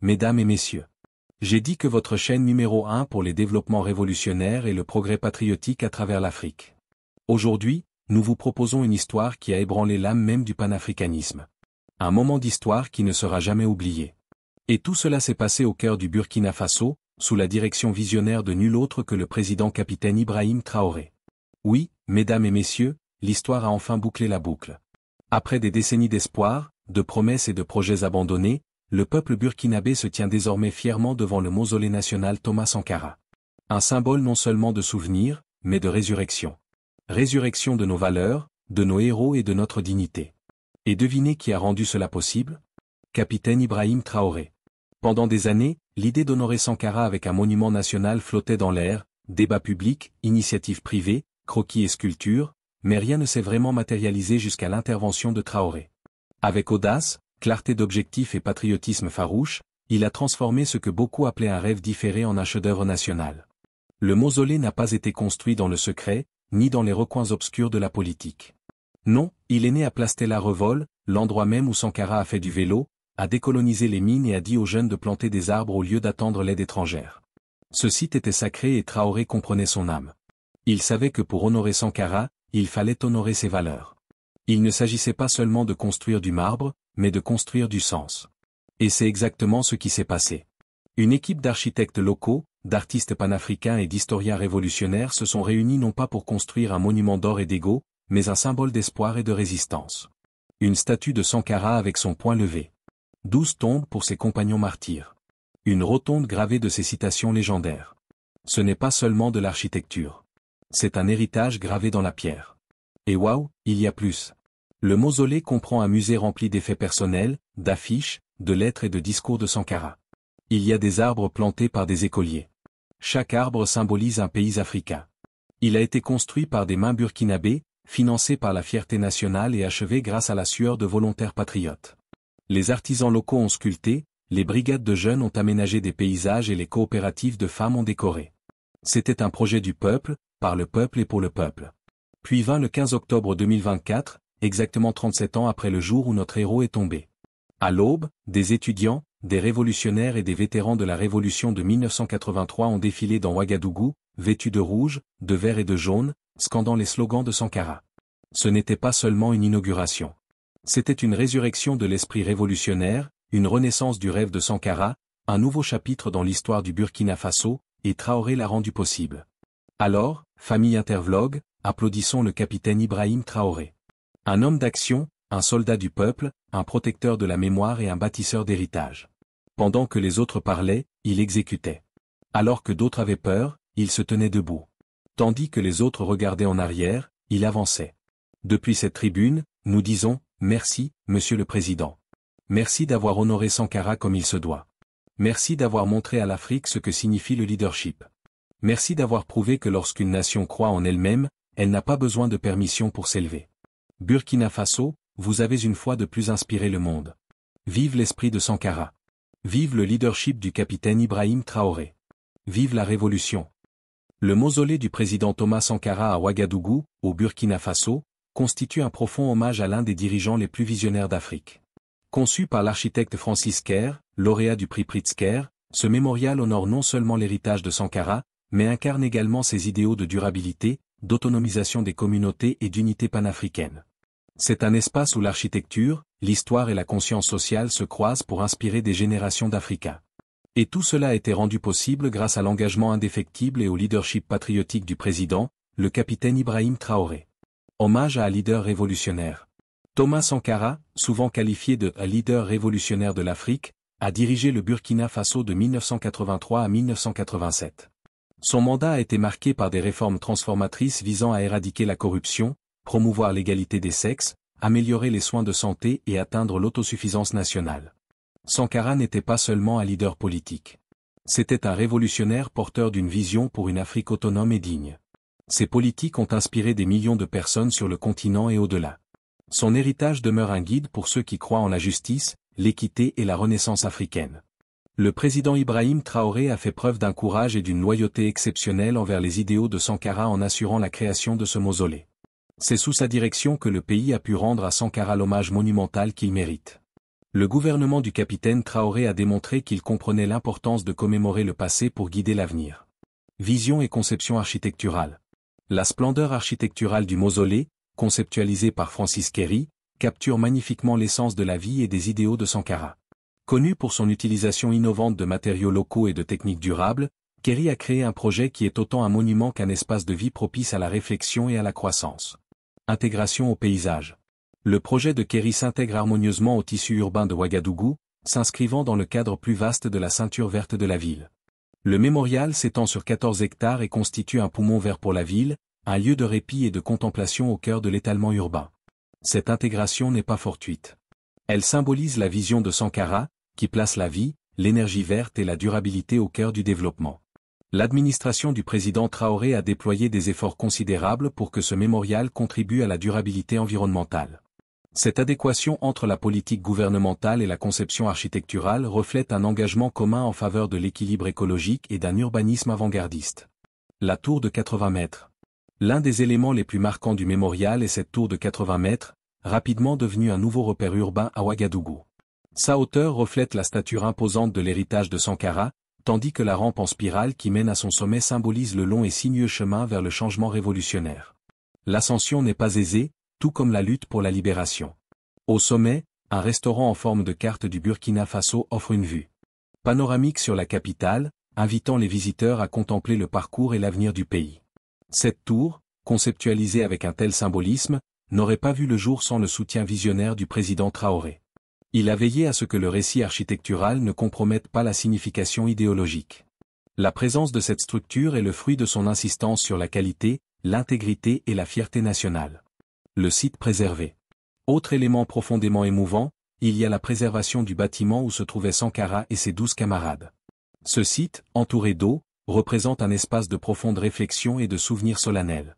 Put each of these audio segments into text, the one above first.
mesdames et messieurs. J'ai dit que votre chaîne numéro 1 pour les développements révolutionnaires et le progrès patriotique à travers l'Afrique. Aujourd'hui, nous vous proposons une histoire qui a ébranlé l'âme même du panafricanisme. Un moment d'histoire qui ne sera jamais oublié. Et tout cela s'est passé au cœur du Burkina Faso, sous la direction visionnaire de nul autre que le président capitaine Ibrahim Traoré. Oui, mesdames et messieurs, l'histoire a enfin bouclé la boucle. Après des décennies d'espoir, de promesses et de projets abandonnés, le peuple burkinabé se tient désormais fièrement devant le mausolée national Thomas Sankara. Un symbole non seulement de souvenir, mais de résurrection. Résurrection de nos valeurs, de nos héros et de notre dignité. Et devinez qui a rendu cela possible? Capitaine Ibrahim Traoré. Pendant des années, l'idée d'honorer Sankara avec un monument national flottait dans l'air, débats publics, initiatives privées, croquis et sculptures, mais rien ne s'est vraiment matérialisé jusqu'à l'intervention de Traoré. Avec audace, clarté d'objectifs et patriotisme farouche, il a transformé ce que beaucoup appelaient un rêve différé en un chef-d'œuvre national. Le mausolée n'a pas été construit dans le secret, ni dans les recoins obscurs de la politique. Non, il est né à Place Stella Revol, l'endroit même où Sankara a fait du vélo, a décolonisé les mines et a dit aux jeunes de planter des arbres au lieu d'attendre l'aide étrangère. Ce site était sacré et Traoré comprenait son âme. Il savait que pour honorer Sankara, il fallait honorer ses valeurs. Il ne s'agissait pas seulement de construire du marbre, mais de construire du sens. Et c'est exactement ce qui s'est passé. Une équipe d'architectes locaux, d'artistes panafricains et d'historiens révolutionnaires se sont réunis non pas pour construire un monument d'or et d'ego, mais un symbole d'espoir et de résistance. Une statue de Sankara avec son poing levé. 12 tombes pour ses compagnons martyrs. Une rotonde gravée de ses citations légendaires. Ce n'est pas seulement de l'architecture. C'est un héritage gravé dans la pierre. Et waouh, il y a plus. Le mausolée comprend un musée rempli d'effets personnels, d'affiches, de lettres et de discours de Sankara. Il y a des arbres plantés par des écoliers. Chaque arbre symbolise un pays africain. Il a été construit par des mains burkinabées, financé par la fierté nationale et achevé grâce à la sueur de volontaires patriotes. Les artisans locaux ont sculpté, les brigades de jeunes ont aménagé des paysages et les coopératives de femmes ont décoré. C'était un projet du peuple, par le peuple et pour le peuple. Puis vint le 15 octobre 2024, exactement 37 ans après le jour où notre héros est tombé. À l'aube, des étudiants, des révolutionnaires et des vétérans de la révolution de 1983 ont défilé dans Ouagadougou, vêtus de rouge, de vert et de jaune, scandant les slogans de Sankara. Ce n'était pas seulement une inauguration. C'était une résurrection de l'esprit révolutionnaire, une renaissance du rêve de Sankara, un nouveau chapitre dans l'histoire du Burkina Faso, et Traoré l'a rendu possible. Alors, famille Intervlog, applaudissons le capitaine Ibrahim Traoré. Un homme d'action, un soldat du peuple, un protecteur de la mémoire et un bâtisseur d'héritage. Pendant que les autres parlaient, il exécutait. Alors que d'autres avaient peur, il se tenait debout. Tandis que les autres regardaient en arrière, il avançait. Depuis cette tribune, nous disons, merci, Monsieur le Président. Merci d'avoir honoré Sankara comme il se doit. Merci d'avoir montré à l'Afrique ce que signifie le leadership. Merci d'avoir prouvé que lorsqu'une nation croit en elle-même, elle n'a pas besoin de permission pour s'élever. Burkina Faso, vous avez une fois de plus inspiré le monde. Vive l'esprit de Sankara. Vive le leadership du capitaine Ibrahim Traoré. Vive la révolution. Le mausolée du président Thomas Sankara à Ouagadougou, au Burkina Faso, constitue un profond hommage à l'un des dirigeants les plus visionnaires d'Afrique. Conçu par l'architecte Francis Kerr, lauréat du prix Pritzker, ce mémorial honore non seulement l'héritage de Sankara, mais incarne également ses idéaux de durabilité, d'autonomisation des communautés et d'unité panafricaine. C'est un espace où l'architecture, l'histoire et la conscience sociale se croisent pour inspirer des générations d'Africains. Et tout cela a été rendu possible grâce à l'engagement indéfectible et au leadership patriotique du président, le capitaine Ibrahim Traoré. Hommage à un leader révolutionnaire. Thomas Sankara, souvent qualifié de « leader révolutionnaire de l'Afrique », a dirigé le Burkina Faso de 1983 à 1987. Son mandat a été marqué par des réformes transformatrices visant à éradiquer la corruption, promouvoir l'égalité des sexes, améliorer les soins de santé et atteindre l'autosuffisance nationale. Sankara n'était pas seulement un leader politique. C'était un révolutionnaire porteur d'une vision pour une Afrique autonome et digne. Ses politiques ont inspiré des millions de personnes sur le continent et au-delà. Son héritage demeure un guide pour ceux qui croient en la justice, l'équité et la renaissance africaine. Le président Ibrahim Traoré a fait preuve d'un courage et d'une loyauté exceptionnelle envers les idéaux de Sankara en assurant la création de ce mausolée. C'est sous sa direction que le pays a pu rendre à Sankara l'hommage monumental qu'il mérite. Le gouvernement du capitaine Traoré a démontré qu'il comprenait l'importance de commémorer le passé pour guider l'avenir. Vision et conception architecturale. La splendeur architecturale du mausolée, conceptualisée par Francis Kéré, capture magnifiquement l'essence de la vie et des idéaux de Sankara. Connu pour son utilisation innovante de matériaux locaux et de techniques durables, Kéré a créé un projet qui est autant un monument qu'un espace de vie propice à la réflexion et à la croissance. Intégration au paysage. Le projet de Kéré s'intègre harmonieusement au tissu urbain de Ouagadougou, s'inscrivant dans le cadre plus vaste de la ceinture verte de la ville. Le mémorial s'étend sur 14 hectares et constitue un poumon vert pour la ville, un lieu de répit et de contemplation au cœur de l'étalement urbain. Cette intégration n'est pas fortuite. Elle symbolise la vision de Sankara, qui place la vie, l'énergie verte et la durabilité au cœur du développement. L'administration du président Traoré a déployé des efforts considérables pour que ce mémorial contribue à la durabilité environnementale. Cette adéquation entre la politique gouvernementale et la conception architecturale reflète un engagement commun en faveur de l'équilibre écologique et d'un urbanisme avant-gardiste. La tour de 80 mètres. L'un des éléments les plus marquants du mémorial est cette tour de 80 mètres, rapidement devenue un nouveau repère urbain à Ouagadougou. Sa hauteur reflète la stature imposante de l'héritage de Sankara, tandis que la rampe en spirale qui mène à son sommet symbolise le long et sinueux chemin vers le changement révolutionnaire. L'ascension n'est pas aisée, tout comme la lutte pour la libération. Au sommet, un restaurant en forme de carte du Burkina Faso offre une vue panoramique sur la capitale, invitant les visiteurs à contempler le parcours et l'avenir du pays. Cette tour, conceptualisée avec un tel symbolisme, n'aurait pas vu le jour sans le soutien visionnaire du président Traoré. Il a veillé à ce que le récit architectural ne compromette pas la signification idéologique. La présence de cette structure est le fruit de son insistance sur la qualité, l'intégrité et la fierté nationale. Le site préservé. Autre élément profondément émouvant, il y a la préservation du bâtiment où se trouvaient Sankara et ses 12 camarades. Ce site, entouré d'eau, représente un espace de profonde réflexion et de souvenirs solennels.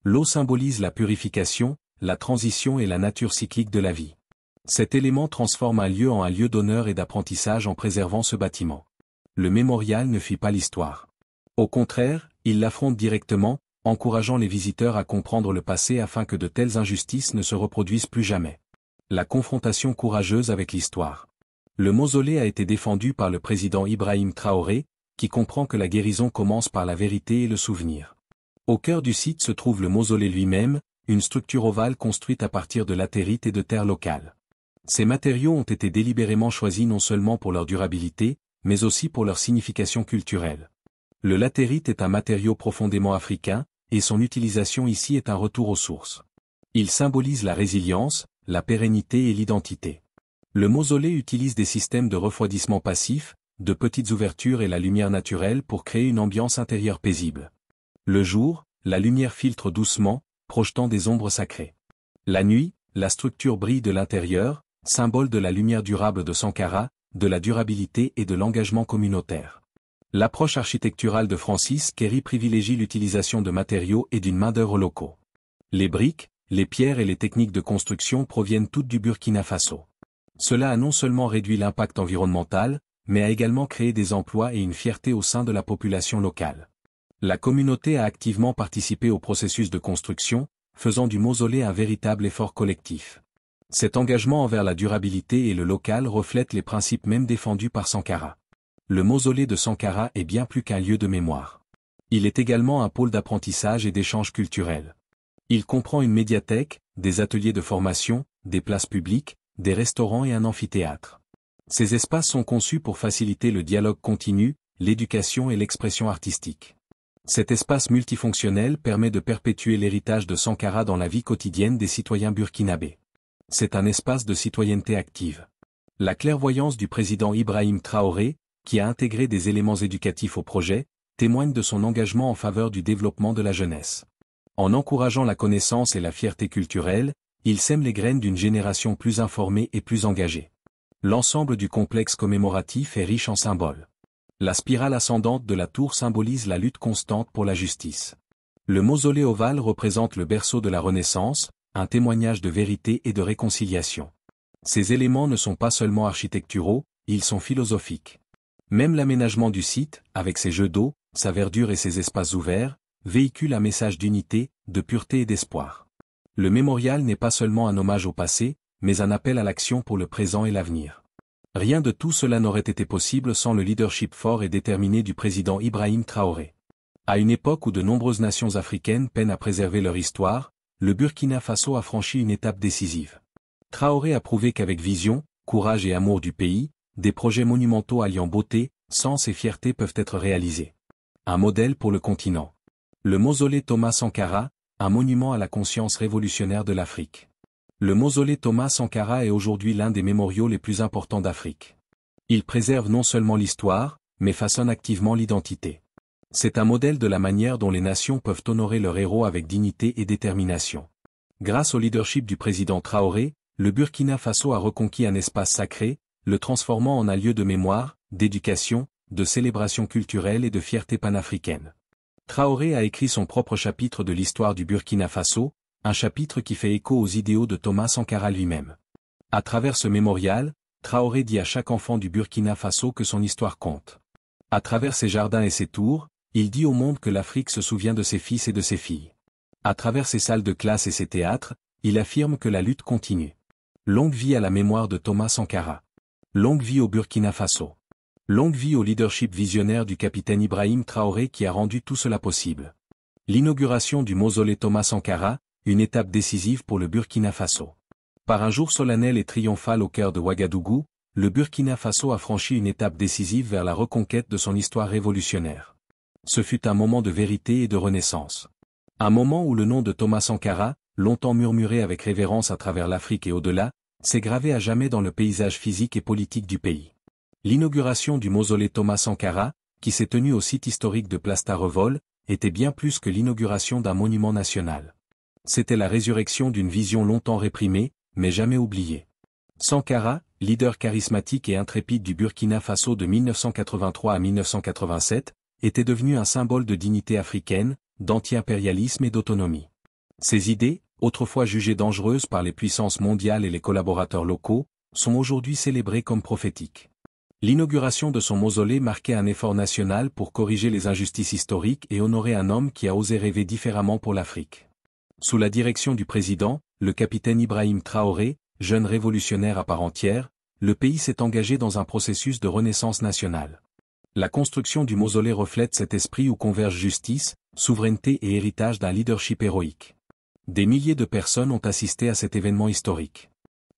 L'eau symbolise la purification, la transition et la nature cyclique de la vie. Cet élément transforme un lieu en un lieu d'honneur et d'apprentissage en préservant ce bâtiment. Le mémorial ne fuit pas l'histoire. Au contraire, il l'affronte directement, encourageant les visiteurs à comprendre le passé afin que de telles injustices ne se reproduisent plus jamais. La confrontation courageuse avec l'histoire. Le mausolée a été défendu par le président Ibrahim Traoré, qui comprend que la guérison commence par la vérité et le souvenir. Au cœur du site se trouve le mausolée lui-même, une structure ovale construite à partir de latérite et de terre locale. Ces matériaux ont été délibérément choisis non seulement pour leur durabilité, mais aussi pour leur signification culturelle. Le latérite est un matériau profondément africain, et son utilisation ici est un retour aux sources. Il symbolise la résilience, la pérennité et l'identité. Le mausolée utilise des systèmes de refroidissement passif, de petites ouvertures et la lumière naturelle pour créer une ambiance intérieure paisible. Le jour, la lumière filtre doucement, projetant des ombres sacrées. La nuit, la structure brille de l'intérieur, symbole de la lumière durable de Sankara, de la durabilité et de l'engagement communautaire. L'approche architecturale de Francis Kéré privilégie l'utilisation de matériaux et d'une main-d'œuvre locaux. Les briques, les pierres et les techniques de construction proviennent toutes du Burkina Faso. Cela a non seulement réduit l'impact environnemental, mais a également créé des emplois et une fierté au sein de la population locale. La communauté a activement participé au processus de construction, faisant du mausolée un véritable effort collectif. Cet engagement envers la durabilité et le local reflète les principes même défendus par Sankara. Le mausolée de Sankara est bien plus qu'un lieu de mémoire. Il est également un pôle d'apprentissage et d'échange culturel. Il comprend une médiathèque, des ateliers de formation, des places publiques, des restaurants et un amphithéâtre. Ces espaces sont conçus pour faciliter le dialogue continu, l'éducation et l'expression artistique. Cet espace multifonctionnel permet de perpétuer l'héritage de Sankara dans la vie quotidienne des citoyens burkinabés. C'est un espace de citoyenneté active. La clairvoyance du président Ibrahim Traoré, qui a intégré des éléments éducatifs au projet, témoigne de son engagement en faveur du développement de la jeunesse. En encourageant la connaissance et la fierté culturelle, il sème les graines d'une génération plus informée et plus engagée. L'ensemble du complexe commémoratif est riche en symboles. La spirale ascendante de la tour symbolise la lutte constante pour la justice. Le mausolée ovale représente le berceau de la Renaissance, un témoignage de vérité et de réconciliation. Ces éléments ne sont pas seulement architecturaux, ils sont philosophiques. Même l'aménagement du site, avec ses jeux d'eau, sa verdure et ses espaces ouverts, véhicule un message d'unité, de pureté et d'espoir. Le mémorial n'est pas seulement un hommage au passé, mais un appel à l'action pour le présent et l'avenir. Rien de tout cela n'aurait été possible sans le leadership fort et déterminé du président Ibrahim Traoré. À une époque où de nombreuses nations africaines peinent à préserver leur histoire, le Burkina Faso a franchi une étape décisive. Traoré a prouvé qu'avec vision, courage et amour du pays, des projets monumentaux alliant beauté, sens et fierté peuvent être réalisés. Un modèle pour le continent. Le mausolée Thomas Sankara, un monument à la conscience révolutionnaire de l'Afrique. Le mausolée Thomas Sankara est aujourd'hui l'un des mémoriaux les plus importants d'Afrique. Il préserve non seulement l'histoire, mais façonne activement l'identité. C'est un modèle de la manière dont les nations peuvent honorer leurs héros avec dignité et détermination. Grâce au leadership du président Traoré, le Burkina Faso a reconquis un espace sacré, le transformant en un lieu de mémoire, d'éducation, de célébration culturelle et de fierté panafricaine. Traoré a écrit son propre chapitre de l'histoire du Burkina Faso, un chapitre qui fait écho aux idéaux de Thomas Sankara lui-même. À travers ce mémorial, Traoré dit à chaque enfant du Burkina Faso que son histoire compte. À travers ses jardins et ses tours, il dit au monde que l'Afrique se souvient de ses fils et de ses filles. À travers ses salles de classe et ses théâtres, il affirme que la lutte continue. Longue vie à la mémoire de Thomas Sankara. Longue vie au Burkina Faso. Longue vie au leadership visionnaire du capitaine Ibrahim Traoré qui a rendu tout cela possible. L'inauguration du mausolée Thomas Sankara, une étape décisive pour le Burkina Faso. Par un jour solennel et triomphal au cœur de Ouagadougou, le Burkina Faso a franchi une étape décisive vers la reconquête de son histoire révolutionnaire. Ce fut un moment de vérité et de renaissance. Un moment où le nom de Thomas Sankara, longtemps murmuré avec révérence à travers l'Afrique et au-delà, s'est gravé à jamais dans le paysage physique et politique du pays. L'inauguration du mausolée Thomas Sankara, qui s'est tenue au site historique de Plasta-Revol, était bien plus que l'inauguration d'un monument national. C'était la résurrection d'une vision longtemps réprimée, mais jamais oubliée. Sankara, leader charismatique et intrépide du Burkina Faso de 1983 à 1987, était devenu un symbole de dignité africaine, d'anti-impérialisme et d'autonomie. Ses idées, autrefois jugées dangereuses par les puissances mondiales et les collaborateurs locaux, sont aujourd'hui célébrées comme prophétiques. L'inauguration de son mausolée marquait un effort national pour corriger les injustices historiques et honorer un homme qui a osé rêver différemment pour l'Afrique. Sous la direction du président, le capitaine Ibrahim Traoré, jeune révolutionnaire à part entière, le pays s'est engagé dans un processus de renaissance nationale. La construction du mausolée reflète cet esprit où convergent justice, souveraineté et héritage d'un leadership héroïque. Des milliers de personnes ont assisté à cet événement historique.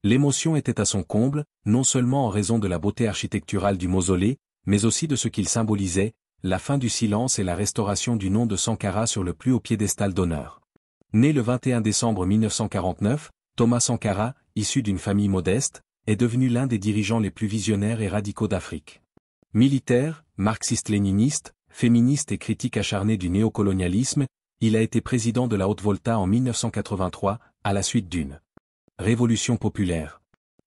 L'émotion était à son comble, non seulement en raison de la beauté architecturale du mausolée, mais aussi de ce qu'il symbolisait, la fin du silence et la restauration du nom de Sankara sur le plus haut piédestal d'honneur. Né le 21 décembre 1949, Thomas Sankara, issu d'une famille modeste, est devenu l'un des dirigeants les plus visionnaires et radicaux d'Afrique. Militaire, marxiste-léniniste, féministe et critique acharné du néocolonialisme, il a été président de la Haute-Volta en 1983, à la suite d'une révolution populaire.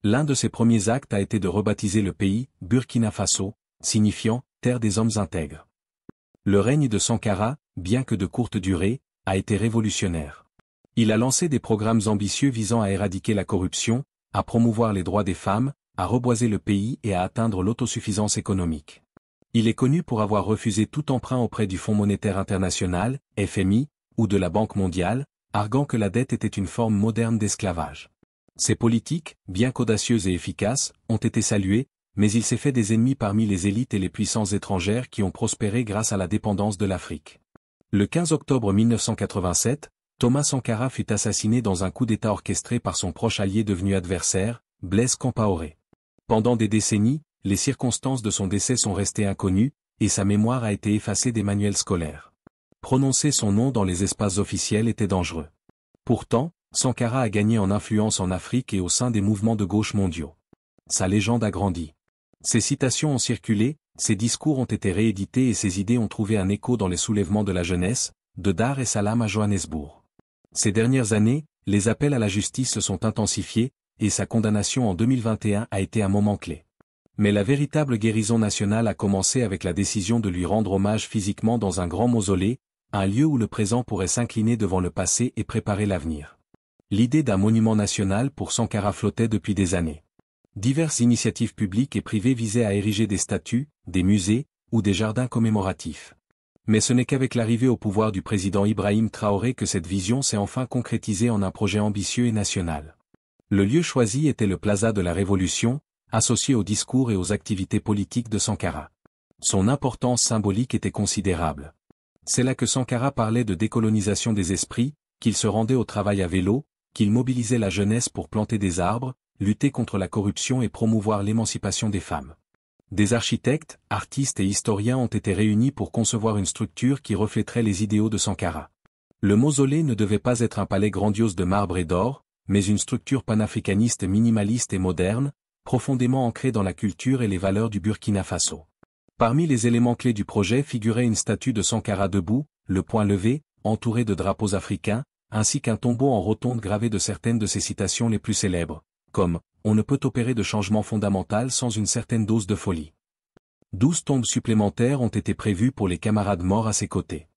L'un de ses premiers actes a été de rebaptiser le pays Burkina Faso, signifiant « terre des hommes intègres ». Le règne de Sankara, bien que de courte durée, a été révolutionnaire. Il a lancé des programmes ambitieux visant à éradiquer la corruption, à promouvoir les droits des femmes, à reboiser le pays et à atteindre l'autosuffisance économique. Il est connu pour avoir refusé tout emprunt auprès du Fonds monétaire international, FMI, ou de la Banque mondiale, arguant que la dette était une forme moderne d'esclavage. Ses politiques, bien qu'audacieuses et efficaces, ont été saluées, mais il s'est fait des ennemis parmi les élites et les puissances étrangères qui ont prospéré grâce à la dépendance de l'Afrique. Le 15 octobre 1987, Thomas Sankara fut assassiné dans un coup d'État orchestré par son proche allié devenu adversaire, Blaise Compaoré. Pendant des décennies, les circonstances de son décès sont restées inconnues, et sa mémoire a été effacée des manuels scolaires. Prononcer son nom dans les espaces officiels était dangereux. Pourtant, Sankara a gagné en influence en Afrique et au sein des mouvements de gauche mondiaux. Sa légende a grandi. Ses citations ont circulé, ses discours ont été réédités et ses idées ont trouvé un écho dans les soulèvements de la jeunesse, de Dar es Salaam à Johannesburg. Ces dernières années, les appels à la justice se sont intensifiés, et sa condamnation en 2021 a été un moment clé. Mais la véritable guérison nationale a commencé avec la décision de lui rendre hommage physiquement dans un grand mausolée, un lieu où le présent pourrait s'incliner devant le passé et préparer l'avenir. L'idée d'un monument national pour Sankara flottait depuis des années. Diverses initiatives publiques et privées visaient à ériger des statues, des musées, ou des jardins commémoratifs. Mais ce n'est qu'avec l'arrivée au pouvoir du président Ibrahim Traoré que cette vision s'est enfin concrétisée en un projet ambitieux et national. Le lieu choisi était le Plaza de la Révolution, associé aux discours et aux activités politiques de Sankara. Son importance symbolique était considérable. C'est là que Sankara parlait de décolonisation des esprits, qu'il se rendait au travail à vélo, qu'il mobilisait la jeunesse pour planter des arbres, lutter contre la corruption et promouvoir l'émancipation des femmes. Des architectes, artistes et historiens ont été réunis pour concevoir une structure qui reflèterait les idéaux de Sankara. Le mausolée ne devait pas être un palais grandiose de marbre et d'or, mais une structure panafricaniste minimaliste et moderne, profondément ancrée dans la culture et les valeurs du Burkina Faso. Parmi les éléments clés du projet figurait une statue de Sankara debout, le poing levé, entourée de drapeaux africains, ainsi qu'un tombeau en rotonde gravé de certaines de ses citations les plus célèbres, comme « On ne peut opérer de changement fondamental sans une certaine dose de folie ». 12 tombes supplémentaires ont été prévues pour les camarades morts à ses côtés.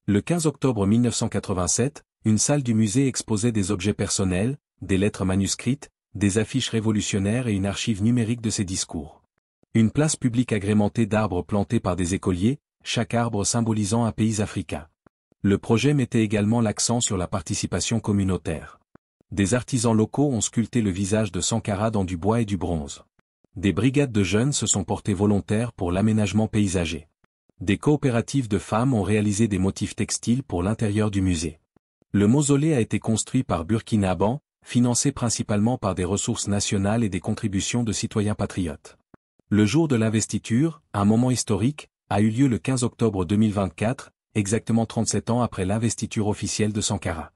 Le 15 octobre 1987, une salle du musée exposait des objets personnels, des lettres manuscrites, des affiches révolutionnaires et une archive numérique de ses discours. Une place publique agrémentée d'arbres plantés par des écoliers, chaque arbre symbolisant un pays africain. Le projet mettait également l'accent sur la participation communautaire. Des artisans locaux ont sculpté le visage de Sankara dans du bois et du bronze. Des brigades de jeunes se sont portés volontaires pour l'aménagement paysager. Des coopératives de femmes ont réalisé des motifs textiles pour l'intérieur du musée. Le mausolée a été construit par Burkinaban, financé principalement par des ressources nationales et des contributions de citoyens patriotes. Le jour de l'investiture, un moment historique, a eu lieu le 15 octobre 2024, exactement 37 ans après l'investiture officielle de Sankara.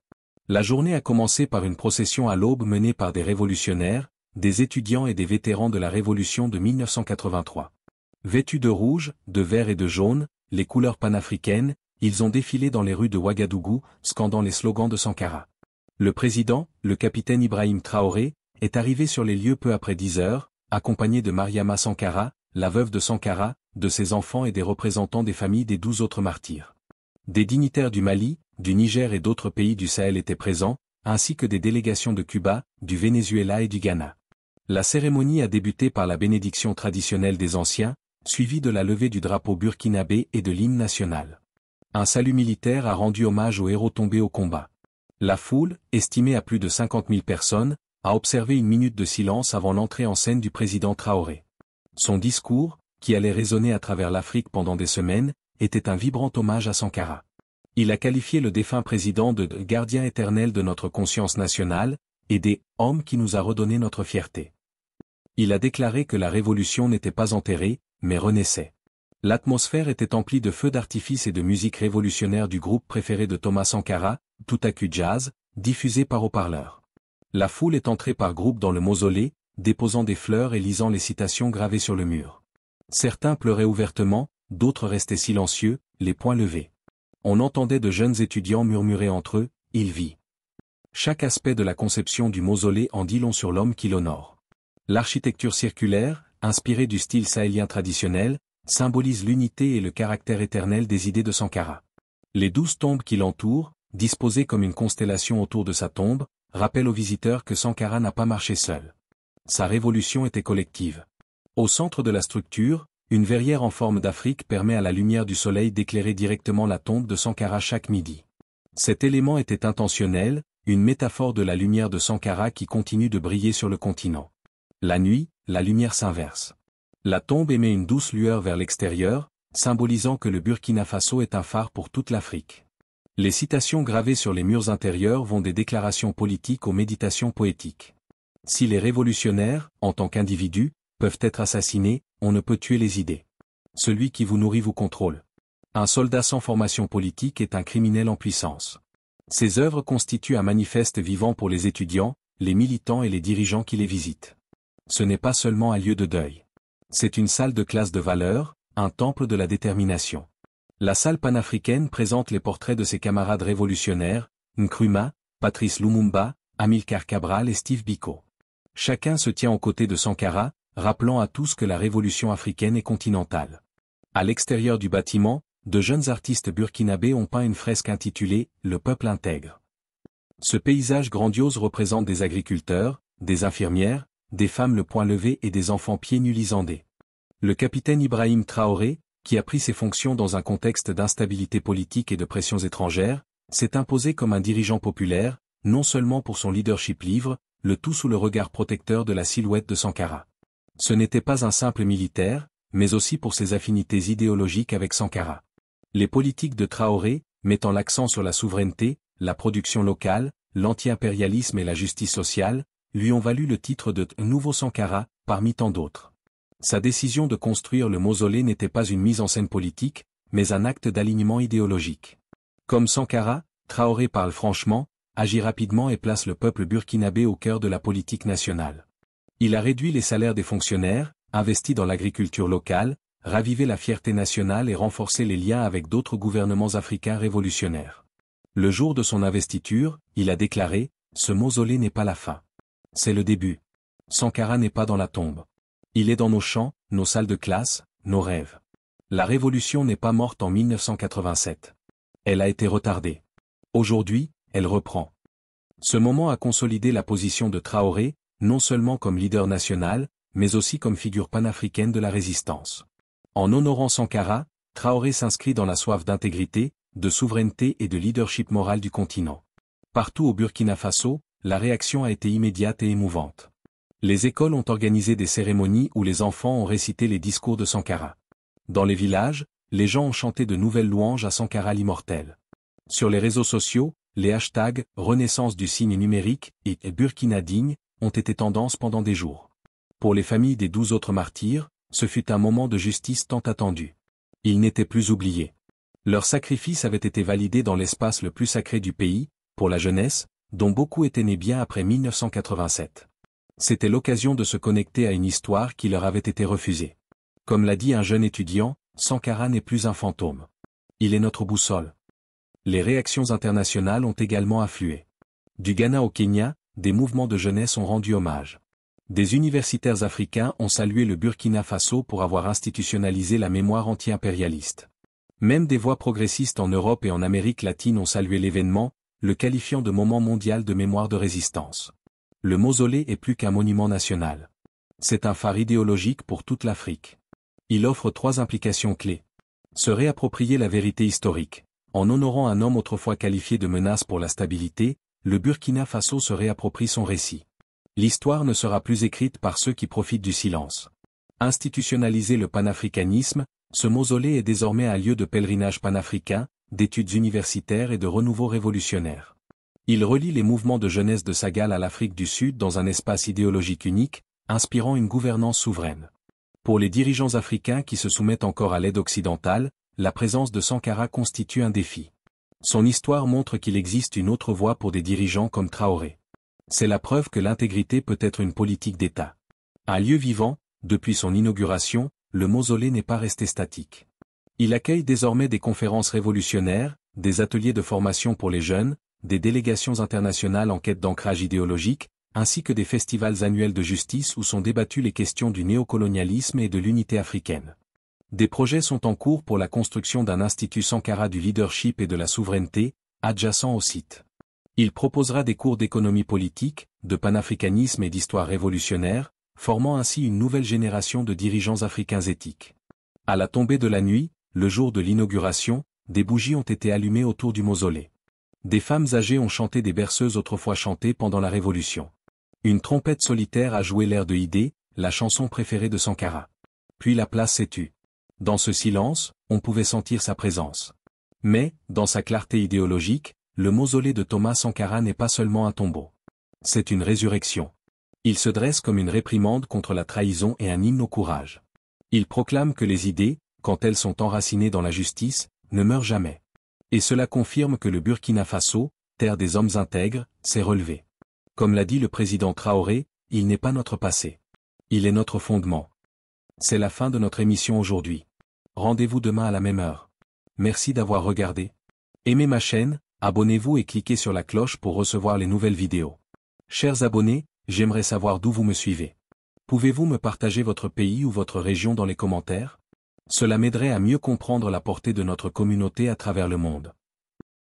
La journée a commencé par une procession à l'aube menée par des révolutionnaires, des étudiants et des vétérans de la Révolution de 1983. Vêtus de rouge, de vert et de jaune, les couleurs panafricaines, ils ont défilé dans les rues de Ouagadougou, scandant les slogans de Sankara. Le président, le capitaine Ibrahim Traoré, est arrivé sur les lieux peu après 10 heures, accompagné de Mariama Sankara, la veuve de Sankara, de ses enfants et des représentants des familles des 12 autres martyrs. Des dignitaires du Mali, du Niger et d'autres pays du Sahel étaient présents, ainsi que des délégations de Cuba, du Venezuela et du Ghana. La cérémonie a débuté par la bénédiction traditionnelle des anciens, suivie de la levée du drapeau burkinabé et de l'hymne national. Un salut militaire a rendu hommage aux héros tombés au combat. La foule, estimée à plus de 50 000 personnes, a observé une minute de silence avant l'entrée en scène du président Traoré. Son discours, qui allait résonner à travers l'Afrique pendant des semaines, était un vibrant hommage à Sankara. Il a qualifié le défunt président de « gardien éternel de notre conscience nationale » et des « hommes qui nous a redonné notre fierté ». Il a déclaré que la révolution n'était pas enterrée, mais renaissait. L'atmosphère était emplie de feux d'artifice et de musique révolutionnaire du groupe préféré de Thomas Sankara, Toutaku Jazz, diffusé par haut-parleurs. La foule est entrée par groupes dans le mausolée, déposant des fleurs et lisant les citations gravées sur le mur. Certains pleuraient ouvertement, d'autres restaient silencieux, les poings levés. On entendait de jeunes étudiants murmurer entre eux, « Il vit ». Chaque aspect de la conception du mausolée en dit long sur l'homme qui l'honore. L'architecture circulaire, inspirée du style sahélien traditionnel, symbolise l'unité et le caractère éternel des idées de Sankara. Les 12 tombes qui l'entourent, disposées comme une constellation autour de sa tombe, rappellent aux visiteurs que Sankara n'a pas marché seul. Sa révolution était collective. Au centre de la structure, une verrière en forme d'Afrique permet à la lumière du soleil d'éclairer directement la tombe de Sankara chaque midi. Cet élément était intentionnel, une métaphore de la lumière de Sankara qui continue de briller sur le continent. La nuit, la lumière s'inverse. La tombe émet une douce lueur vers l'extérieur, symbolisant que le Burkina Faso est un phare pour toute l'Afrique. Les citations gravées sur les murs intérieurs vont des déclarations politiques aux méditations poétiques. Si les révolutionnaires, en tant qu'individus, peuvent être assassinés, on ne peut tuer les idées. Celui qui vous nourrit vous contrôle. Un soldat sans formation politique est un criminel en puissance. Ces œuvres constituent un manifeste vivant pour les étudiants, les militants et les dirigeants qui les visitent. Ce n'est pas seulement un lieu de deuil. C'est une salle de classe de valeurs, un temple de la détermination. La salle panafricaine présente les portraits de ses camarades révolutionnaires, Nkrumah, Patrice Lumumba, Amilcar Cabral et Steve Biko. Chacun se tient aux côtés de Sankara, rappelant à tous que la révolution africaine est continentale. À l'extérieur du bâtiment, de jeunes artistes burkinabés ont peint une fresque intitulée « Le peuple intègre ». Ce paysage grandiose représente des agriculteurs, des infirmières, des femmes le poing levé et des enfants pieds nus lisandés. Le capitaine Ibrahim Traoré, qui a pris ses fonctions dans un contexte d'instabilité politique et de pressions étrangères, s'est imposé comme un dirigeant populaire, non seulement pour son leadership libre, le tout sous le regard protecteur de la silhouette de Sankara. Ce n'était pas un simple militaire, mais aussi pour ses affinités idéologiques avec Sankara. Les politiques de Traoré, mettant l'accent sur la souveraineté, la production locale, l'anti-impérialisme et la justice sociale, lui ont valu le titre de « Nouveau Sankara » parmi tant d'autres. Sa décision de construire le mausolée n'était pas une mise en scène politique, mais un acte d'alignement idéologique. Comme Sankara, Traoré parle franchement, agit rapidement et place le peuple burkinabé au cœur de la politique nationale. Il a réduit les salaires des fonctionnaires, investi dans l'agriculture locale, ravivé la fierté nationale et renforcé les liens avec d'autres gouvernements africains révolutionnaires. Le jour de son investiture, il a déclaré « Ce mausolée n'est pas la fin. C'est le début. Sankara n'est pas dans la tombe. Il est dans nos champs, nos salles de classe, nos rêves. La révolution n'est pas morte en 1987. Elle a été retardée. Aujourd'hui, elle reprend. » Ce moment a consolidé la position de Traoré, non seulement comme leader national, mais aussi comme figure panafricaine de la résistance. En honorant Sankara, Traoré s'inscrit dans la soif d'intégrité, de souveraineté et de leadership moral du continent. Partout au Burkina Faso, la réaction a été immédiate et émouvante. Les écoles ont organisé des cérémonies où les enfants ont récité les discours de Sankara. Dans les villages, les gens ont chanté de nouvelles louanges à Sankara l'immortel. Sur les réseaux sociaux, les hashtags « Renaissance du signe numérique » et « Burkina digne » ont été tendance pendant des jours. Pour les familles des 12 autres martyrs, ce fut un moment de justice tant attendu. Ils n'étaient plus oubliés. Leur sacrifice avait été validé dans l'espace le plus sacré du pays, pour la jeunesse, dont beaucoup étaient nés bien après 1987. C'était l'occasion de se connecter à une histoire qui leur avait été refusée. Comme l'a dit un jeune étudiant, Sankara n'est plus un fantôme. Il est notre boussole. Les réactions internationales ont également afflué. Du Ghana au Kenya, des mouvements de jeunesse ont rendu hommage. Des universitaires africains ont salué le Burkina Faso pour avoir institutionnalisé la mémoire anti-impérialiste. Même des voix progressistes en Europe et en Amérique latine ont salué l'événement, le qualifiant de moment mondial de mémoire de résistance. Le mausolée est plus qu'un monument national. C'est un phare idéologique pour toute l'Afrique. Il offre 3 implications clés. Se réapproprier la vérité historique. En honorant un homme autrefois qualifié de menace pour la stabilité, le Burkina Faso se réapproprie son récit. L'histoire ne sera plus écrite par ceux qui profitent du silence. Institutionnaliser le panafricanisme, ce mausolée est désormais un lieu de pèlerinage panafricain, d'études universitaires et de renouveau révolutionnaire. Il relie les mouvements de jeunesse de Sagal à l'Afrique du Sud dans un espace idéologique unique, inspirant une gouvernance souveraine. Pour les dirigeants africains qui se soumettent encore à l'aide occidentale, la présence de Sankara constitue un défi. Son histoire montre qu'il existe une autre voie pour des dirigeants comme Traoré. C'est la preuve que l'intégrité peut être une politique d'État. Un lieu vivant, depuis son inauguration, le mausolée n'est pas resté statique. Il accueille désormais des conférences révolutionnaires, des ateliers de formation pour les jeunes, des délégations internationales en quête d'ancrage idéologique, ainsi que des festivals annuels de justice où sont débattues les questions du néocolonialisme et de l'unité africaine. Des projets sont en cours pour la construction d'un institut Sankara du leadership et de la souveraineté, adjacent au site. Il proposera des cours d'économie politique, de panafricanisme et d'histoire révolutionnaire, formant ainsi une nouvelle génération de dirigeants africains éthiques. À la tombée de la nuit, le jour de l'inauguration, des bougies ont été allumées autour du mausolée. Des femmes âgées ont chanté des berceuses autrefois chantées pendant la Révolution. Une trompette solitaire a joué l'air de Idé, la chanson préférée de Sankara. Puis la place s'est tue. Dans ce silence, on pouvait sentir sa présence. Mais, dans sa clarté idéologique, le mausolée de Thomas Sankara n'est pas seulement un tombeau. C'est une résurrection. Il se dresse comme une réprimande contre la trahison et un hymne au courage. Il proclame que les idées, quand elles sont enracinées dans la justice, ne meurent jamais. Et cela confirme que le Burkina Faso, terre des hommes intègres, s'est relevé. Comme l'a dit le président Traoré, il n'est pas notre passé. Il est notre fondement. C'est la fin de notre émission aujourd'hui. Rendez-vous demain à la même heure. Merci d'avoir regardé. Aimez ma chaîne, abonnez-vous et cliquez sur la cloche pour recevoir les nouvelles vidéos. Chers abonnés, j'aimerais savoir d'où vous me suivez. Pouvez-vous me partager votre pays ou votre région dans les commentaires? Cela m'aiderait à mieux comprendre la portée de notre communauté à travers le monde.